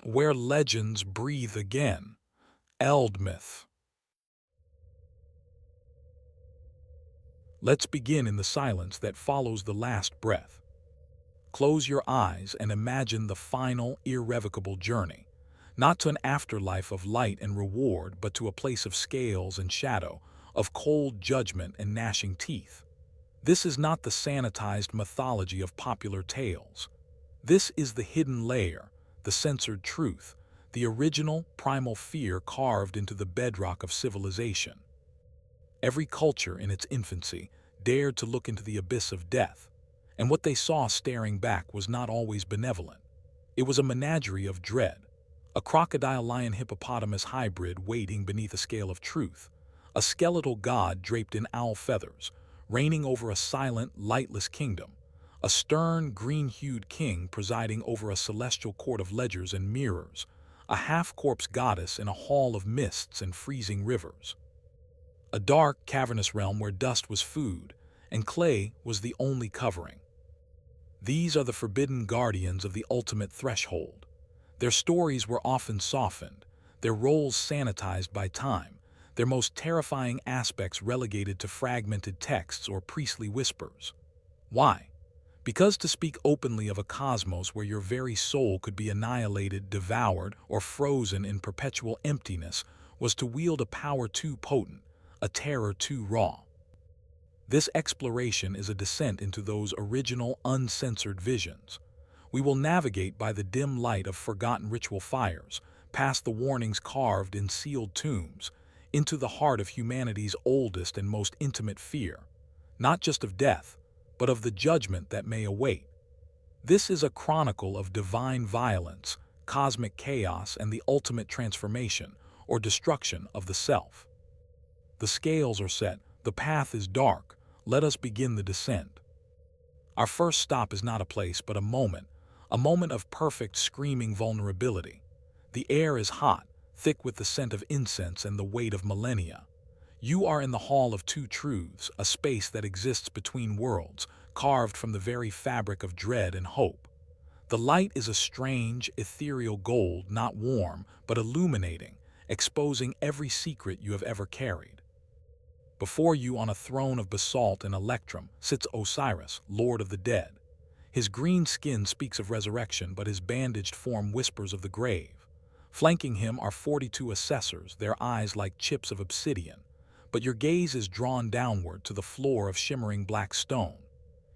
Where legends breathe again. Eld myth. Let's begin in the silence that follows the last breath. Close your eyes and imagine the final, irrevocable journey, not to an afterlife of light and reward, but to a place of scales and shadow, of cold judgment and gnashing teeth. This is not the sanitized mythology of popular tales. This is the hidden layer, the censored truth, the original, primal fear carved into the bedrock of civilization. Every culture in its infancy dared to look into the abyss of death, and what they saw staring back was not always benevolent. It was a menagerie of dread, a crocodile-lion-hippopotamus hybrid waiting beneath a scale of truth, a skeletal god draped in owl feathers, reigning over a silent, lightless kingdom, a stern, green-hued king presiding over a celestial court of ledgers and mirrors, a half-corpse goddess in a hall of mists and freezing rivers. A dark, cavernous realm where dust was food, and clay was the only covering. These are the forbidden guardians of the ultimate threshold. Their stories were often softened, their roles sanitized by time, their most terrifying aspects relegated to fragmented texts or priestly whispers. Why? Because to speak openly of a cosmos where your very soul could be annihilated, devoured, or frozen in perpetual emptiness was to wield a power too potent, a terror too raw. This exploration is a descent into those original, uncensored visions. We will navigate by the dim light of forgotten ritual fires, past the warnings carved in sealed tombs, into the heart of humanity's oldest and most intimate fear, not just of death, but of the judgment that may await. This is a chronicle of divine violence, cosmic chaos, and the ultimate transformation, or destruction, of the self. The scales are set, the path is dark, let us begin the descent. Our first stop is not a place, but a moment of perfect, screaming vulnerability. The air is hot, thick with the scent of incense and the weight of millennia. You are in the Hall of Two Truths, a space that exists between worlds, carved from the very fabric of dread and hope. The light is a strange, ethereal gold, not warm, but illuminating, exposing every secret you have ever carried. Before you, on a throne of basalt and electrum, sits Osiris, Lord of the Dead. His green skin speaks of resurrection, but his bandaged form whispers of the grave. Flanking him are 42 assessors, their eyes like chips of obsidian. But your gaze is drawn downward to the floor of shimmering black stone.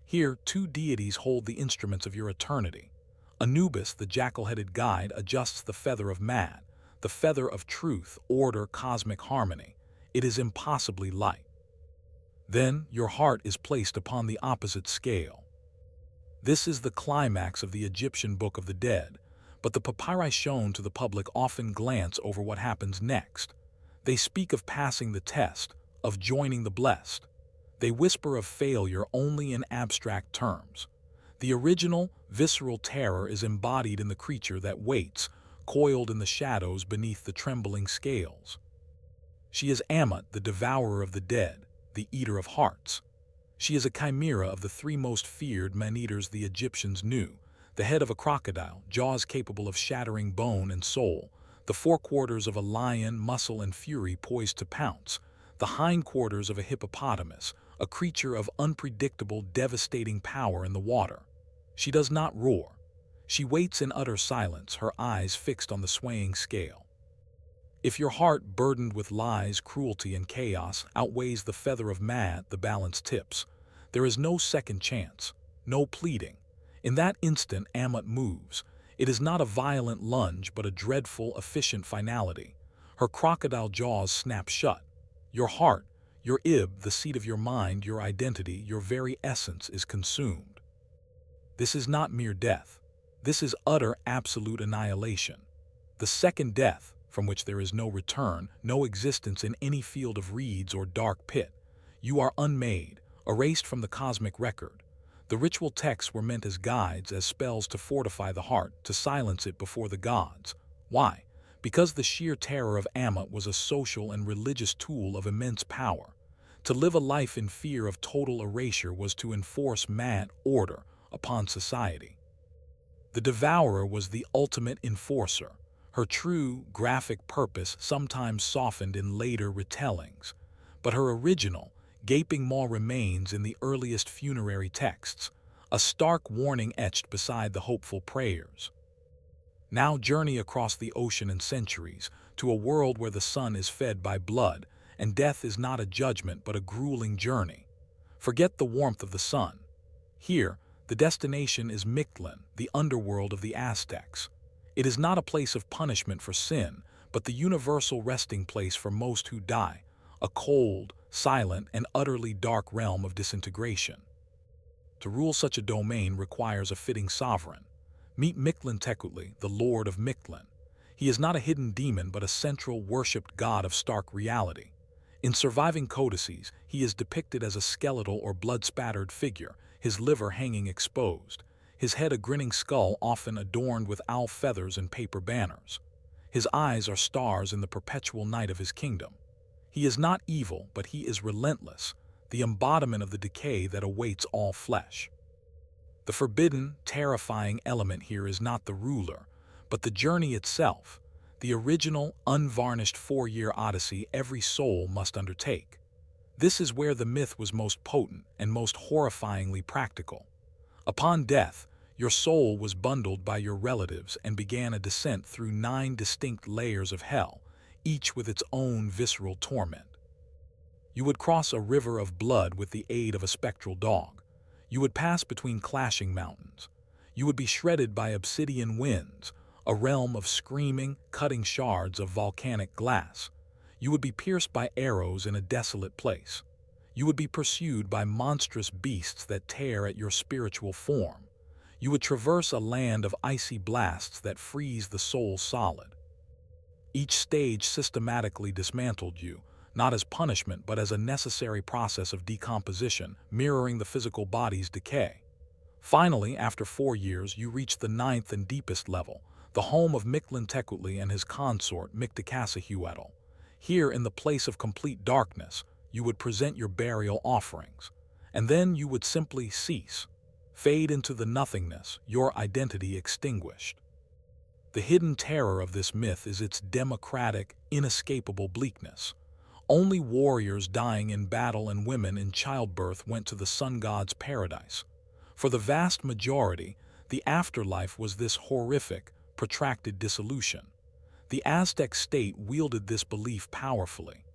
Here, two deities hold the instruments of your eternity. Anubis, the jackal-headed guide, adjusts the feather of Mad, the feather of truth, order, cosmic harmony. It is impossibly light. Then your heart is placed upon the opposite scale. This is the climax of the Egyptian Book of the Dead, but the papyri shown to the public often glance over what happens next. They speak of passing the test, of joining the blessed. They whisper of failure only in abstract terms. The original, visceral terror is embodied in the creature that waits, coiled in the shadows beneath the trembling scales. She is Ammut, the devourer of the dead, the eater of hearts. She is a chimera of the three most feared man-eaters the Egyptians knew: the head of a crocodile, jaws capable of shattering bone and soul; the forequarters of a lion, muscle and fury poised to pounce; the hindquarters of a hippopotamus, a creature of unpredictable, devastating power in the water. She does not roar. She waits in utter silence, her eyes fixed on the swaying scale. If your heart, burdened with lies, cruelty, and chaos, outweighs the feather of Mad, the balance tips. There is no second chance, no pleading. In that instant, Ammut moves. It is not a violent lunge, but a dreadful, efficient finality. Her crocodile jaws snap shut. Your heart, your ib, the seat of your mind, your identity, your very essence is consumed. This is not mere death. This is utter, absolute annihilation. The second death, from which there is no return, no existence in any field of reeds or dark pit. You are unmade, erased from the cosmic record. The ritual texts were meant as guides, as spells to fortify the heart, to silence it before the gods. Why? Because the sheer terror of Ammut was a social and religious tool of immense power. To live a life in fear of total erasure was to enforce mad order upon society. The devourer was the ultimate enforcer, her true, graphic purpose sometimes softened in later retellings, but her original, gaping maw remains in the earliest funerary texts, a stark warning etched beside the hopeful prayers. Now journey across the ocean and centuries, to a world where the sun is fed by blood, and death is not a judgment but a grueling journey. Forget the warmth of the sun. Here, the destination is Mictlan, the underworld of the Aztecs. It is not a place of punishment for sin, but the universal resting place for most who die, a cold, silent, and utterly dark realm of disintegration. To rule such a domain requires a fitting sovereign. Meet Mictlantecuhtli, the Lord of Mictlan. He is not a hidden demon but a central, worshipped god of stark reality. In surviving codices, he is depicted as a skeletal or blood-spattered figure, his liver hanging exposed, his head a grinning skull often adorned with owl feathers and paper banners. His eyes are stars in the perpetual night of his kingdom. He is not evil, but he is relentless, the embodiment of the decay that awaits all flesh. The forbidden, terrifying element here is not the ruler, but the journey itself, the original, unvarnished 4-year odyssey every soul must undertake. This is where the myth was most potent and most horrifyingly practical. Upon death, your soul was bundled by your relatives and began a descent through 9 distinct layers of hell, each with its own visceral torment. You would cross a river of blood with the aid of a spectral dog. You would pass between clashing mountains. You would be shredded by obsidian winds, a realm of screaming, cutting shards of volcanic glass. You would be pierced by arrows in a desolate place. You would be pursued by monstrous beasts that tear at your spiritual form. You would traverse a land of icy blasts that freeze the soul solid. Each stage systematically dismantled you, not as punishment but as a necessary process of decomposition, mirroring the physical body's decay. Finally, after 4 years, you reach the 9th and deepest level, the home of Mictlantecuhtli and his consort Mictlantecuhtli. Here, in the place of complete darkness, you would present your burial offerings, and then you would simply cease, fade into the nothingness, your identity extinguished. The hidden terror of this myth is its democratic, inescapable bleakness. Only warriors dying in battle and women in childbirth went to the sun god's paradise. For the vast majority, the afterlife was this horrific, protracted dissolution. The Aztec state wielded this belief powerfully.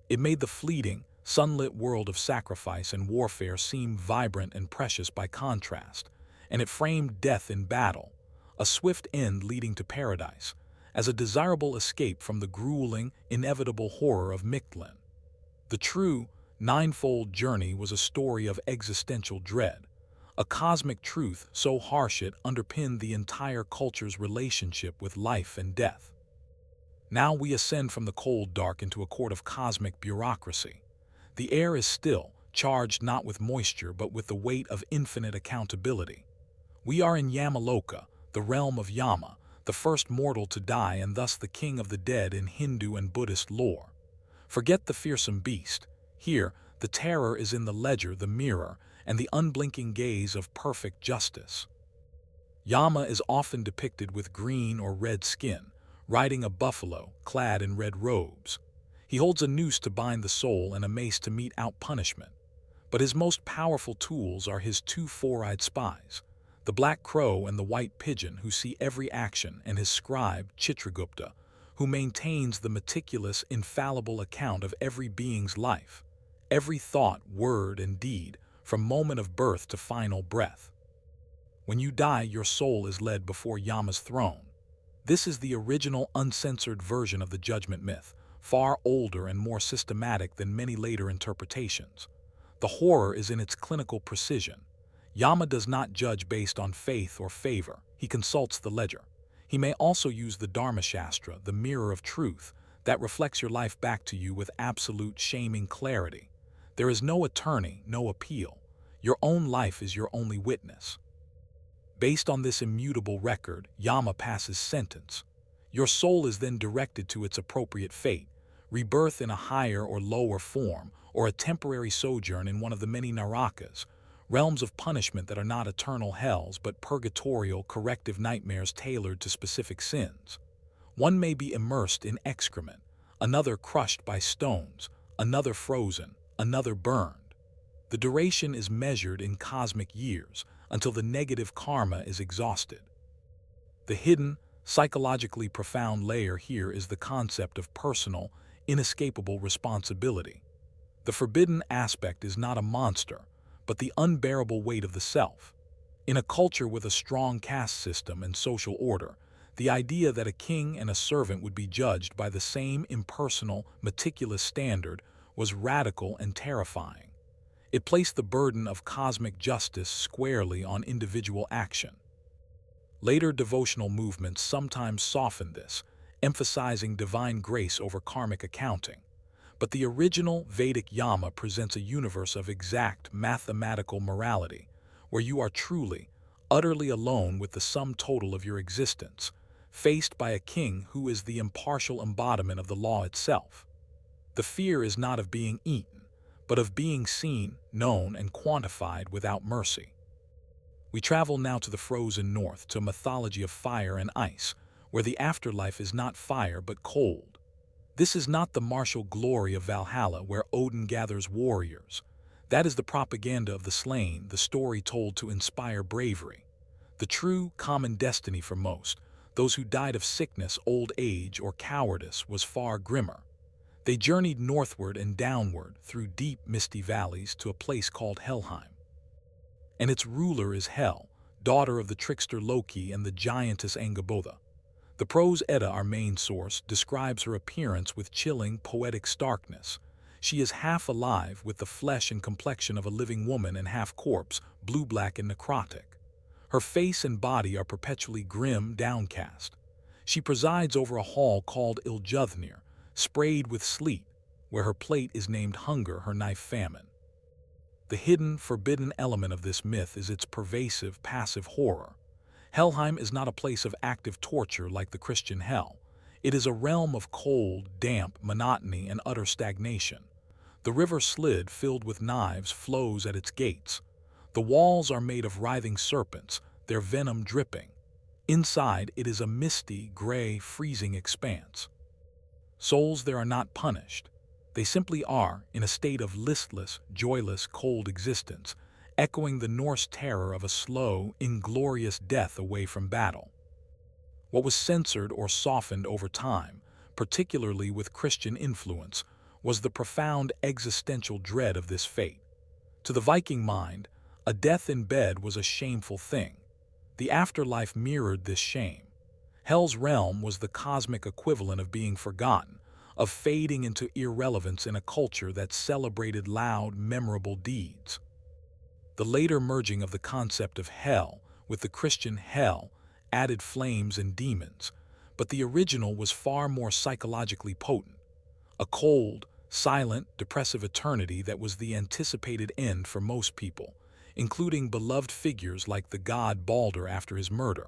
It made the fleeting, sunlit world of sacrifice and warfare seem vibrant and precious by contrast, and it framed death in battle, a swift end leading to paradise, as a desirable escape from the grueling, inevitable horror of Mictlan. The true, 9-fold journey was a story of existential dread, a cosmic truth so harsh it underpinned the entire culture's relationship with life and death. Now we ascend from the cold dark into a court of cosmic bureaucracy. The air is still, charged not with moisture but with the weight of infinite accountability. We are in Yamaloka, the realm of Yama, the first mortal to die and thus the king of the dead in Hindu and Buddhist lore. Forget the fearsome beast. Here, the terror is in the ledger, the mirror, and the unblinking gaze of perfect justice. Yama is often depicted with green or red skin, riding a buffalo, clad in red robes. He holds a noose to bind the soul and a mace to mete out punishment. But his most powerful tools are his 2 four-eyed spies, the black crow and the white pigeon who see every action, and his scribe, Chitragupta, who maintains the meticulous, infallible account of every being's life, every thought, word, and deed, from moment of birth to final breath. When you die, your soul is led before Yama's throne. This is the original uncensored version of the judgment myth, far older and more systematic than many later interpretations. The horror is in its clinical precision. Yama does not judge based on faith or favor. He consults the ledger. He may also use the Dharmashastra, the mirror of truth, that reflects your life back to you with absolute shaming clarity. There is no attorney, no appeal. Your own life is your only witness. Based on this immutable record, Yama passes sentence. Your soul is then directed to its appropriate fate, rebirth in a higher or lower form, or a temporary sojourn in one of the many narakas, realms of punishment that are not eternal hells but purgatorial corrective nightmares tailored to specific sins. One may be immersed in excrement, another crushed by stones, another frozen, another burned. The duration is measured in cosmic years until the negative karma is exhausted. The hidden, psychologically profound layer here is the concept of personal, inescapable responsibility. The forbidden aspect is not a monster, but the unbearable weight of the self. In a culture with a strong caste system and social order, the idea that a king and a servant would be judged by the same impersonal, meticulous standard was radical and terrifying. It placed the burden of cosmic justice squarely on individual action. Later devotional movements sometimes soften this, emphasizing divine grace over karmic accounting. But the original Vedic Yama presents a universe of exact mathematical morality, where you are truly, utterly alone with the sum total of your existence, faced by a king who is the impartial embodiment of the law itself. The fear is not of being eaten, but of being seen, known, and quantified without mercy. We travel now to the frozen north, to a mythology of fire and ice, where the afterlife is not fire but cold. This is not the martial glory of Valhalla, where Odin gathers warriors. That is the propaganda of the slain, the story told to inspire bravery. The true, common destiny for most, those who died of sickness, old age, or cowardice, was far grimmer. They journeyed northward and downward through deep, misty valleys to a place called Helheim. And its ruler is Hel, daughter of the trickster Loki and the giantess Angabotha. The Prose Edda, our main source, describes her appearance with chilling, poetic starkness. She is half alive, with the flesh and complexion of a living woman, and half corpse, blue-black and necrotic. Her face and body are perpetually grim, downcast. She presides over a hall called Iljuthnir, sprayed with sleet, where her plate is named hunger, her knife famine. The hidden, forbidden element of this myth is its pervasive, passive horror. Helheim is not a place of active torture like the Christian hell. It is a realm of cold, damp monotony and utter stagnation. The river Slid, filled with knives, flows at its gates. The walls are made of writhing serpents, their venom dripping. Inside, it is a misty, gray, freezing expanse. Souls there are not punished. They simply are, in a state of listless, joyless, cold existence, echoing the Norse terror of a slow, inglorious death away from battle. What was censored or softened over time, particularly with Christian influence, was the profound existential dread of this fate. To the Viking mind, a death in bed was a shameful thing. The afterlife mirrored this shame. Hell's realm was the cosmic equivalent of being forgotten, of fading into irrelevance in a culture that celebrated loud, memorable deeds. The later merging of the concept of hell with the Christian hell added flames and demons, but the original was far more psychologically potent. A cold, silent, depressive eternity that was the anticipated end for most people, including beloved figures like the god Balder after his murder.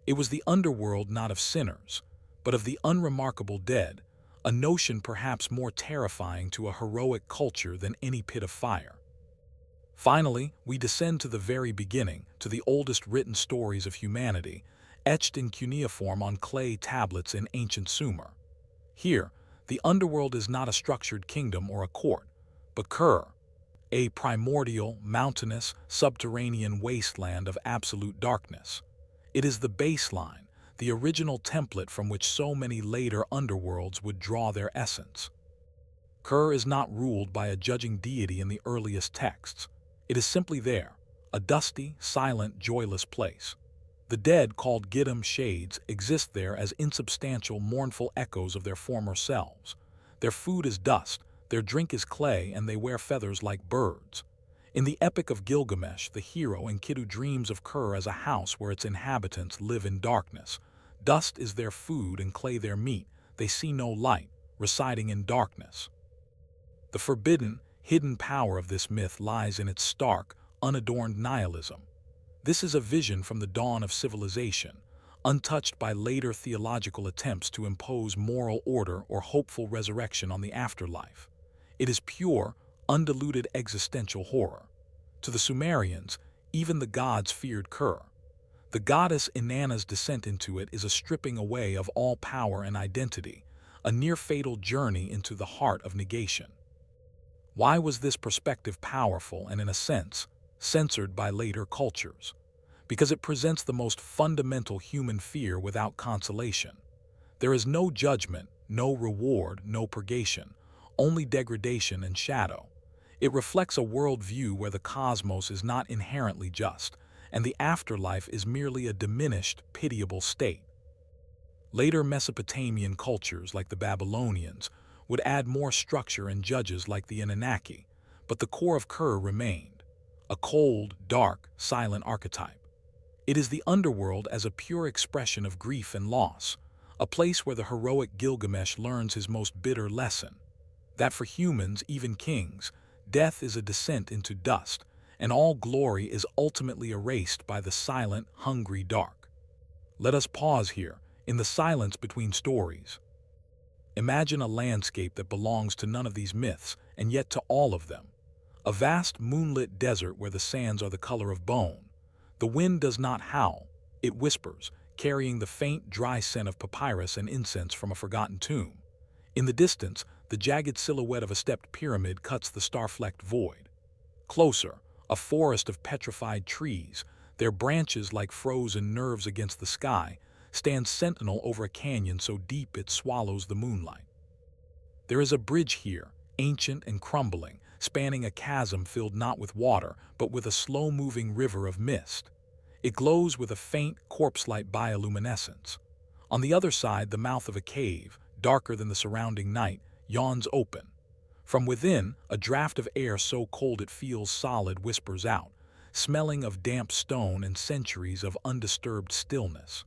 It was the underworld not of sinners, but of the unremarkable dead, a notion perhaps more terrifying to a heroic culture than any pit of fire. Finally, we descend to the very beginning, to the oldest written stories of humanity, etched in cuneiform on clay tablets in ancient Sumer. Here, the underworld is not a structured kingdom or a court, but Kur, a primordial, mountainous, subterranean wasteland of absolute darkness. It is the baseline, the original template from which so many later underworlds would draw their essence. Kur is not ruled by a judging deity in the earliest texts. It is simply there, a dusty, silent, joyless place. The dead, called Giddim shades, exist there as insubstantial, mournful echoes of their former selves. Their food is dust, their drink is clay, and they wear feathers like birds. In the Epic of Gilgamesh, the hero Enkidu dreams of Kur as a house where its inhabitants live in darkness. Dust is their food and clay their meat. They see no light, residing in darkness. The forbidden, hidden power of this myth lies in its stark, unadorned nihilism. This is a vision from the dawn of civilization, untouched by later theological attempts to impose moral order or hopeful resurrection on the afterlife. It is pure, undiluted existential horror. To the Sumerians, even the gods feared Kur. The goddess Inanna's descent into it is a stripping away of all power and identity, a near-fatal journey into the heart of negation. Why was this perspective powerful and, in a sense, censored by later cultures? Because it presents the most fundamental human fear without consolation. There is no judgment, no reward, no purgation, only degradation and shadow. It reflects a worldview where the cosmos is not inherently just, and the afterlife is merely a diminished, pitiable state. Later Mesopotamian cultures, like the Babylonians, would add more structure and judges like the Anunnaki, but the core of Kur remained, a cold, dark, silent archetype. It is the underworld as a pure expression of grief and loss, a place where the heroic Gilgamesh learns his most bitter lesson, that for humans, even kings, death is a descent into dust, and all glory is ultimately erased by the silent, hungry dark. Let us pause here, in the silence between stories. Imagine a landscape that belongs to none of these myths, and yet to all of them. A vast moonlit desert where the sands are the color of bone. The wind does not howl, it whispers, carrying the faint, dry scent of papyrus and incense from a forgotten tomb. In the distance, the jagged silhouette of a stepped pyramid cuts the star-flecked void. Closer, a forest of petrified trees, their branches like frozen nerves against the sky, stands sentinel over a canyon so deep it swallows the moonlight. There is a bridge here, ancient and crumbling, spanning a chasm filled not with water, but with a slow-moving river of mist. It glows with a faint, corpse-like bioluminescence. On the other side, the mouth of a cave, darker than the surrounding night, yawns open. From within, a draft of air so cold it feels solid whispers out, smelling of damp stone and centuries of undisturbed stillness.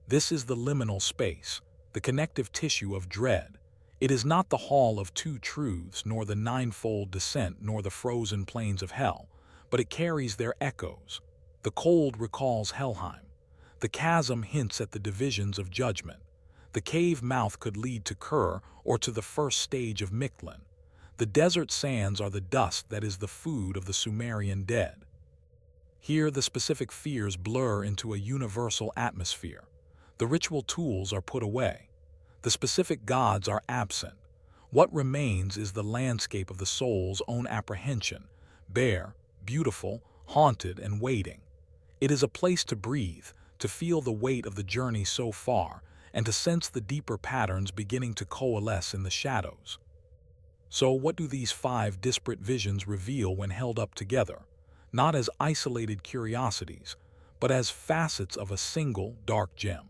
This is the liminal space, the connective tissue of dread. It is not the hall of two truths, nor the ninefold descent, nor the frozen plains of hell, but it carries their echoes. The cold recalls Helheim. The chasm hints at the divisions of judgment. The cave mouth could lead to Kur or to the first stage of Mictlan. The desert sands are the dust that is the food of the Sumerian dead. Here the specific fears blur into a universal atmosphere. The ritual tools are put away. The specific gods are absent. What remains is the landscape of the soul's own apprehension, bare, beautiful, haunted, and waiting. It is a place to breathe, to feel the weight of the journey so far, and to sense the deeper patterns beginning to coalesce in the shadows. So what do these 5 disparate visions reveal when held up together? Not as isolated curiosities, but as facets of a single dark gem.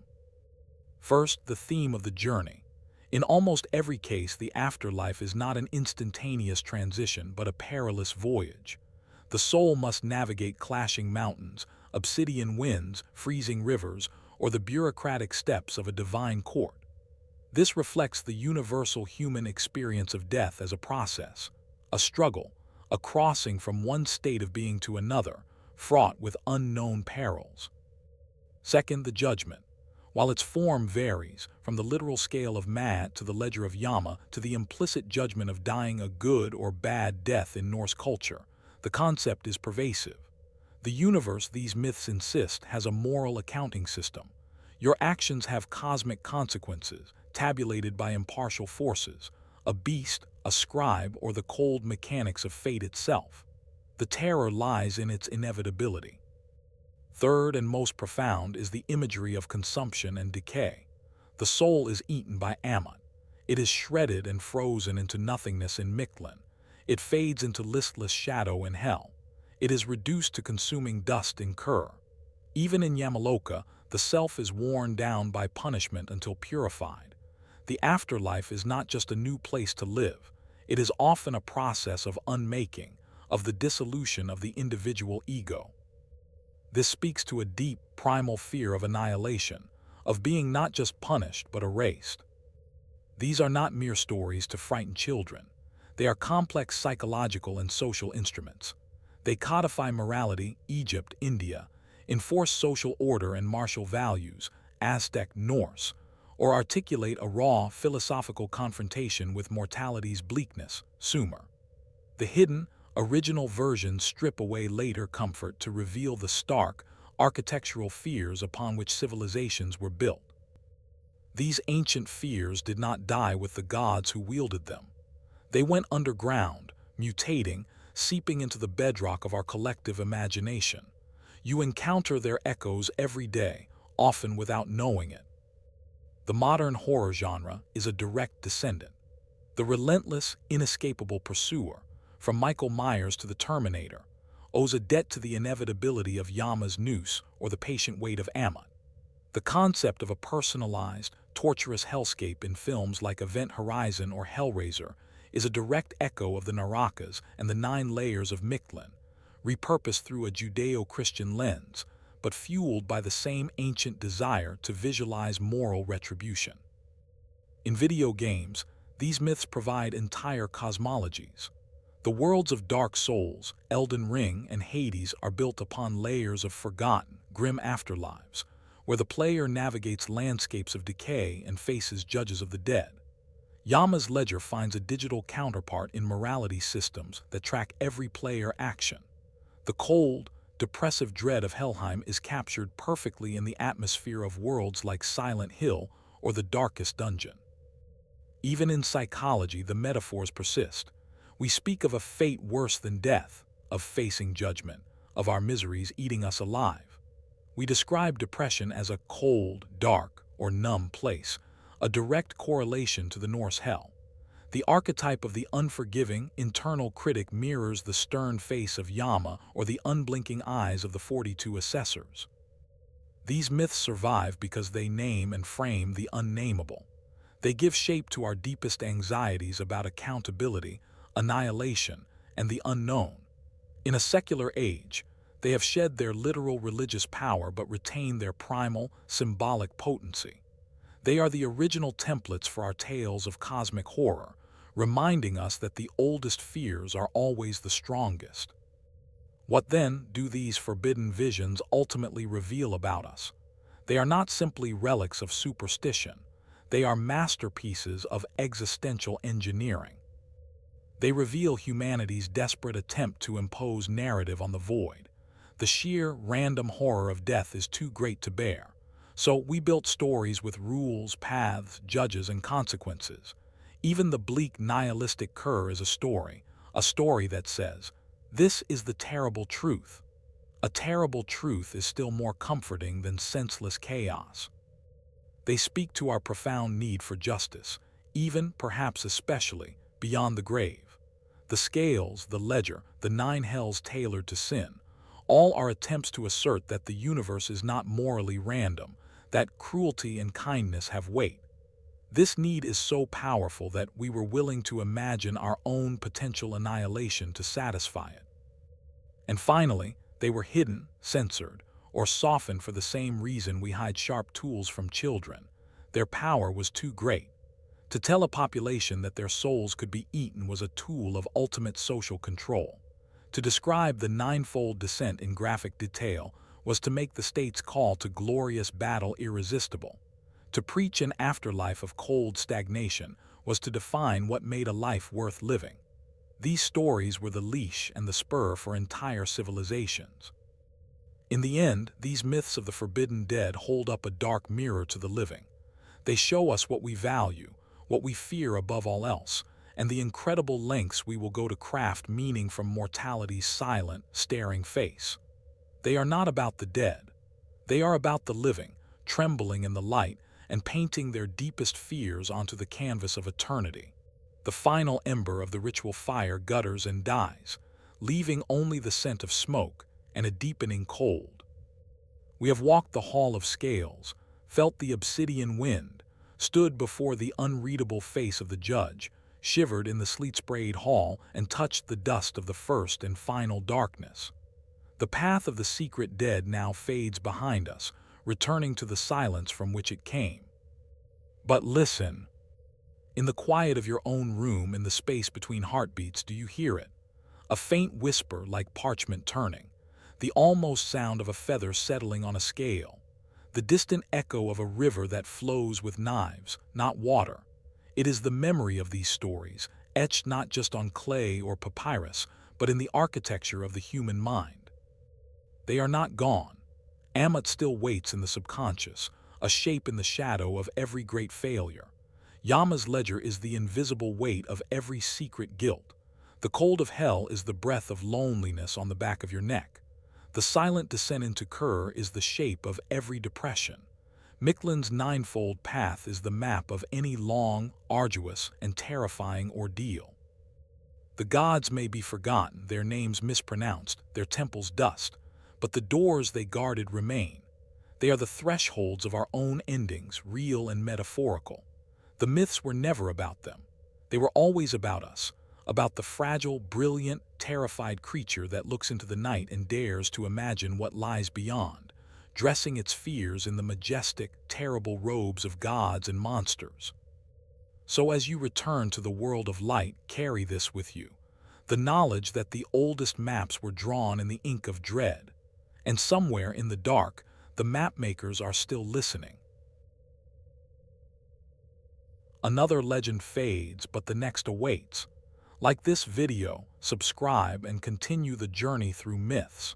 First, the theme of the journey. In almost every case, the afterlife is not an instantaneous transition, but a perilous voyage. The soul must navigate clashing mountains, obsidian winds, freezing rivers, or the bureaucratic steps of a divine court. This reflects the universal human experience of death as a process, a struggle, a crossing from one state of being to another, fraught with unknown perils. Second, the judgment. While its form varies, from the literal scale of Ma'at to the ledger of Yama to the implicit judgment of dying a good or bad death in Norse culture, the concept is pervasive. The universe, these myths insist, has a moral accounting system. Your actions have cosmic consequences, tabulated by impartial forces, a beast, a scribe, or the cold mechanics of fate itself. The terror lies in its inevitability. Third and most profound is the imagery of consumption and decay. The soul is eaten by Ammut. It is shredded and frozen into nothingness in Mictlan. It fades into listless shadow in hell. It is reduced to consuming dust in Kur. Even in Yamaloka, the self is worn down by punishment until purified. The afterlife is not just a new place to live. It is often a process of unmaking, of the dissolution of the individual ego. This speaks to a deep, primal fear of annihilation, of being not just punished but erased. These are not mere stories to frighten children. They are complex psychological and social instruments. They codify morality, Egypt, India, enforce social order and martial values, Aztec, Norse, or articulate a raw, philosophical confrontation with mortality's bleakness, Sumer. The hidden, Original versions strip away later comfort to reveal the stark, architectural fears upon which civilizations were built. These ancient fears did not die with the gods who wielded them. They went underground, mutating, seeping into the bedrock of our collective imagination. You encounter their echoes every day, often without knowing it. The modern horror genre is a direct descendant. The relentless, inescapable pursuer, from Michael Myers to the Terminator, owes a debt to the inevitability of Yama's noose or the patient weight of Ammut. The concept of a personalized, torturous hellscape in films like Event Horizon or Hellraiser is a direct echo of the Narakas and the 9 layers of Mictlan, repurposed through a Judeo-Christian lens, but fueled by the same ancient desire to visualize moral retribution. In video games, these myths provide entire cosmologies. The worlds of Dark Souls, Elden Ring, and Hades are built upon layers of forgotten, grim afterlives, where the player navigates landscapes of decay and faces judges of the dead. Yama's ledger finds a digital counterpart in morality systems that track every player action. The cold, depressive dread of Helheim is captured perfectly in the atmosphere of worlds like Silent Hill or the Darkest Dungeon. Even in psychology, the metaphors persist. We speak of a fate worse than death, of facing judgment, of our miseries eating us alive. We describe depression as a cold, dark, or numb place, a direct correlation to the Norse hell. The archetype of the unforgiving, internal critic mirrors the stern face of Yama or the unblinking eyes of the 42 assessors. These myths survive because they name and frame the unnameable. They give shape to our deepest anxieties about accountability, annihilation, and the unknown. In a secular age, they have shed their literal religious power but retain their primal, symbolic potency. They are the original templates for our tales of cosmic horror, reminding us that the oldest fears are always the strongest. What then do these forbidden visions ultimately reveal about us? They are not simply relics of superstition. They are masterpieces of existential engineering. They reveal humanity's desperate attempt to impose narrative on the void. The sheer, random horror of death is too great to bear. So we built stories with rules, paths, judges, and consequences. Even the bleak, nihilistic cur is a story that says, "This is the terrible truth." A terrible truth is still more comforting than senseless chaos. They speak to our profound need for justice, even, perhaps especially, beyond the grave. The scales, the ledger, the 9 hells tailored to sin, all are attempts to assert that the universe is not morally random, that cruelty and kindness have weight. This need is so powerful that we were willing to imagine our own potential annihilation to satisfy it. And finally, they were hidden, censored, or softened for the same reason we hide sharp tools from children. Their power was too great. To tell a population that their souls could be eaten was a tool of ultimate social control. To describe the 9-fold descent in graphic detail was to make the state's call to glorious battle irresistible. To preach an afterlife of cold stagnation was to define what made a life worth living. These stories were the leash and the spur for entire civilizations. In the end, these myths of the forbidden dead hold up a dark mirror to the living. They show us what we value, what we fear above all else, and the incredible lengths we will go to craft meaning from mortality's silent, staring face. They are not about the dead. They are about the living, trembling in the light and painting their deepest fears onto the canvas of eternity. The final ember of the ritual fire gutters and dies, leaving only the scent of smoke and a deepening cold. We have walked the hall of scales, felt the obsidian wind, stood before the unreadable face of the judge, shivered in the sleet-sprayed hall, and touched the dust of the first and final darkness. The path of the secret dead now fades behind us, returning to the silence from which it came. But listen. In the quiet of your own room, in the space between heartbeats, do you hear it? A faint whisper like parchment turning, the almost sound of a feather settling on a scale, the distant echo of a river that flows with knives, not water. It is the memory of these stories, etched not just on clay or papyrus, but in the architecture of the human mind. They are not gone. Ammut still waits in the subconscious, a shape in the shadow of every great failure. Yama's ledger is the invisible weight of every secret guilt. The cold of hell is the breath of loneliness on the back of your neck. The silent descent into Kur is the shape of every depression. Mictlan's ninefold path is the map of any long, arduous, and terrifying ordeal. The gods may be forgotten, their names mispronounced, their temples dust, but the doors they guarded remain. They are the thresholds of our own endings, real and metaphorical. The myths were never about them. They were always about us, about the fragile, brilliant, terrified creature that looks into the night and dares to imagine what lies beyond, dressing its fears in the majestic, terrible robes of gods and monsters. So as you return to the world of light, carry this with you, the knowledge that the oldest maps were drawn in the ink of dread, and somewhere in the dark, the mapmakers are still listening. Another legend fades, but the next awaits. Like this video, subscribe and continue the journey through myths.